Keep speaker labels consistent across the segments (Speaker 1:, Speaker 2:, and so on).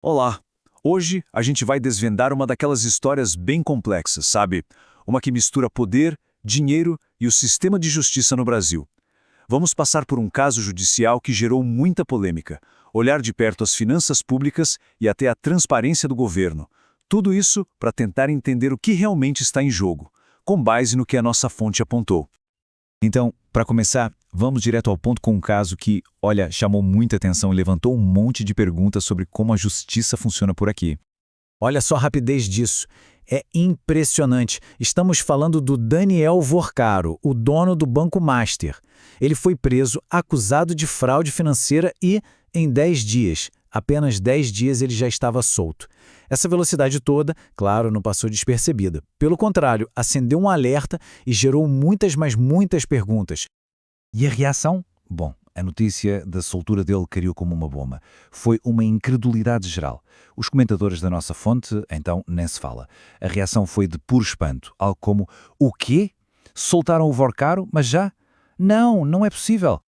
Speaker 1: Olá! Hoje a gente vai desvendar uma daquelas histórias bem complexas, sabe? Uma que mistura poder, dinheiro e o sistema de justiça no Brasil. Vamos passar por um caso judicial que gerou muita polêmica, olhar de perto as finanças públicas e até a transparência do governo. Tudo isso para tentar entender o que realmente está em jogo, com base no que a nossa fonte apontou.
Speaker 2: Então, para começar, vamos direto ao ponto com um caso que, olha, chamou muita atenção e levantou um monte de perguntas sobre como a justiça funciona por aqui.
Speaker 3: Olha só a rapidez disso. É impressionante. Estamos falando do Daniel Vorcaro, o dono do Banco Master. Ele foi preso, acusado de fraude financeira e, em 10 dias, apenas 10 dias ele já estava solto. Essa velocidade toda, claro, não passou despercebida. Pelo contrário, acendeu um alerta e gerou muitas, mas muitas perguntas.
Speaker 2: E a reação? Bom, a notícia da soltura dele caiu como uma bomba. Foi uma incredulidade geral. Os comentadores da nossa fonte, então, nem se fala. A reação foi de puro espanto, algo como: o quê? Soltaram o Vorcaro, mas já? Não, não é possível.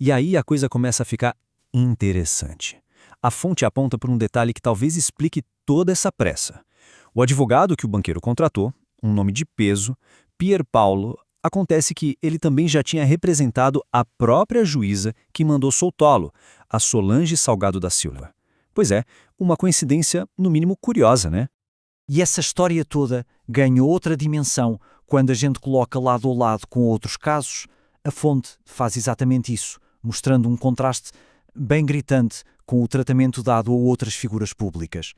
Speaker 4: E aí a coisa começa a ficar interessante. A fonte aponta por um detalhe que talvez explique toda essa pressa. O advogado que o banqueiro contratou, um nome de peso, Pier Paolo, acontece que ele também já tinha representado a própria juíza que mandou soltá-lo, a Solange Salgado da Silva. Pois é, uma coincidência no mínimo curiosa, né?
Speaker 3: E essa história toda ganhou outra dimensão quando a gente coloca lado a lado com outros casos. A fonte faz exatamente isso, mostrando um contraste bem gritante com o tratamento dado a outras figuras públicas.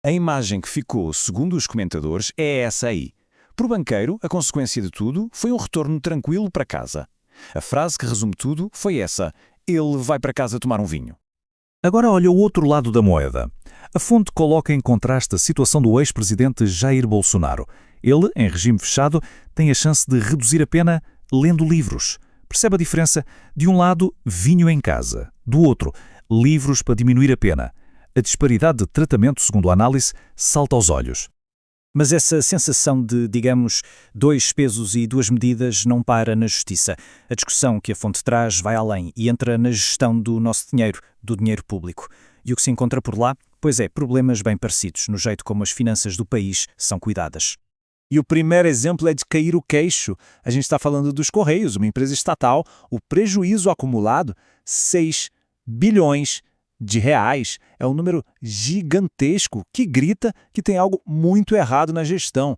Speaker 2: A imagem que ficou, segundo os comentadores, é essa aí. Para o banqueiro, a consequência de tudo foi um retorno tranquilo para casa. A frase que resume tudo foi essa: ele vai para casa tomar um vinho. Agora olha o outro lado da moeda. A fonte coloca em contraste a situação do ex-presidente Jair Bolsonaro. Ele, em regime fechado, tem a chance de reduzir a pena lendo livros. Percebe a diferença? De um lado, vinho em casa. Do outro, livros para diminuir a pena. A disparidade de tratamento, segundo a análise, salta aos olhos.
Speaker 3: Mas essa sensação de, digamos, dois pesos e duas medidas não para na justiça. A discussão que a fonte traz vai além e entra na gestão do nosso dinheiro, do dinheiro público. E o que se encontra por lá? Pois é, problemas bem parecidos no jeito como as finanças do país são cuidadas.
Speaker 5: E o primeiro exemplo é de cair o queixo. A gente está falando dos Correios, uma empresa estatal. O prejuízo acumulado, 6 bilhões de reais, é um número gigantesco que grita que tem algo muito errado na gestão.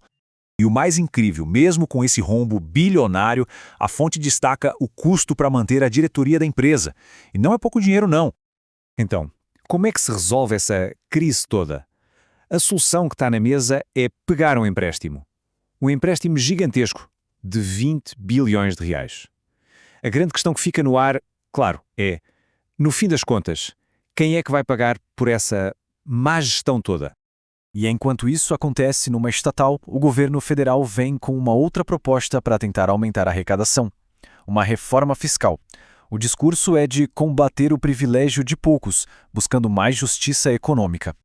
Speaker 1: E o mais incrível, mesmo com esse rombo bilionário, a fonte destaca o custo para manter a diretoria da empresa. E não é pouco dinheiro, não.
Speaker 2: Então, como é que se resolve essa crise toda? A solução que está na mesa é pegar um empréstimo. Um empréstimo gigantesco, de 20 bilhões de reais. A grande questão que fica no ar, claro, é, no fim das contas, quem é que vai pagar por essa má gestão toda?
Speaker 3: E enquanto isso acontece numa estatal, o governo federal vem com uma outra proposta para tentar aumentar a arrecadação. Uma reforma fiscal. O discurso é de combater o privilégio de poucos, buscando mais justiça econômica.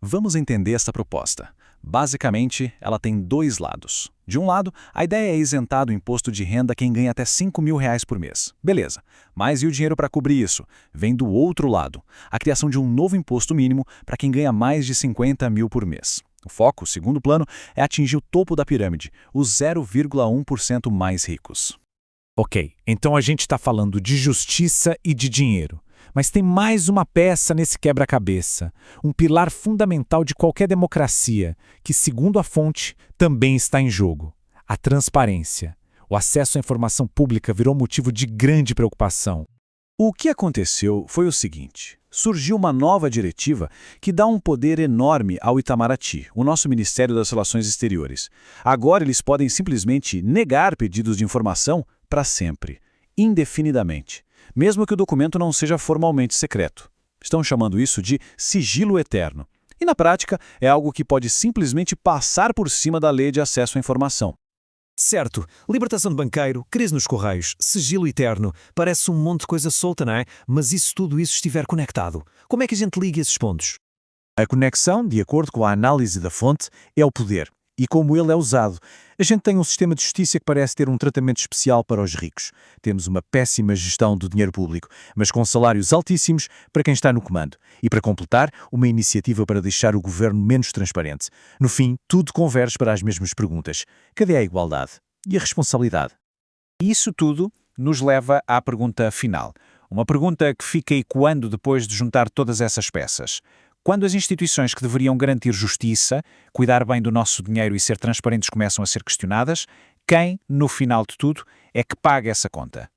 Speaker 1: Vamos entender essa proposta. Basicamente, ela tem dois lados. De um lado, a ideia é isentar do imposto de renda quem ganha até R$ 5.000 por mês. Beleza, mas e o dinheiro para cobrir isso? Vem do outro lado, a criação de um novo imposto mínimo para quem ganha mais de 50 mil por mês. O foco, segundo plano, é atingir o topo da pirâmide, os 0,1% mais ricos.
Speaker 3: Ok, então a gente está falando de justiça e de dinheiro. Mas tem mais uma peça nesse quebra-cabeça, um pilar fundamental de qualquer democracia, que, segundo a fonte, também está em jogo: a transparência. O acesso à informação pública virou motivo de grande preocupação.
Speaker 1: O que aconteceu foi o seguinte: surgiu uma nova diretiva que dá um poder enorme ao Itamaraty, o nosso Ministério das Relações Exteriores. Agora eles podem simplesmente negar pedidos de informação para sempre, indefinidamente, mesmo que o documento não seja formalmente secreto. Estão chamando isso de sigilo eterno. E na prática, é algo que pode simplesmente passar por cima da lei de acesso à informação.
Speaker 4: Certo, libertação de banqueiro, crise nos Correios, sigilo eterno, parece um monte de coisa solta, não é? Mas e se tudo isso estiver conectado? Como é que a gente liga esses pontos?
Speaker 1: A conexão, de acordo com a análise da fonte, é o poder.
Speaker 5: e como ele é usado. A gente tem um sistema de justiça que parece ter um tratamento especial para os ricos. Temos uma péssima gestão do dinheiro público, mas com salários altíssimos para quem está no comando. E para completar, uma iniciativa para deixar o governo menos transparente. No fim, tudo converge para as mesmas perguntas. Cadê a igualdade? E a responsabilidade?
Speaker 1: Isso tudo nos leva à pergunta final. Uma pergunta que fica ecoando depois de juntar todas essas peças. Quando as instituições que deveriam garantir justiça, cuidar bem do nosso dinheiro e ser transparentes começam a ser questionadas, quem, no final de tudo, é que paga essa conta?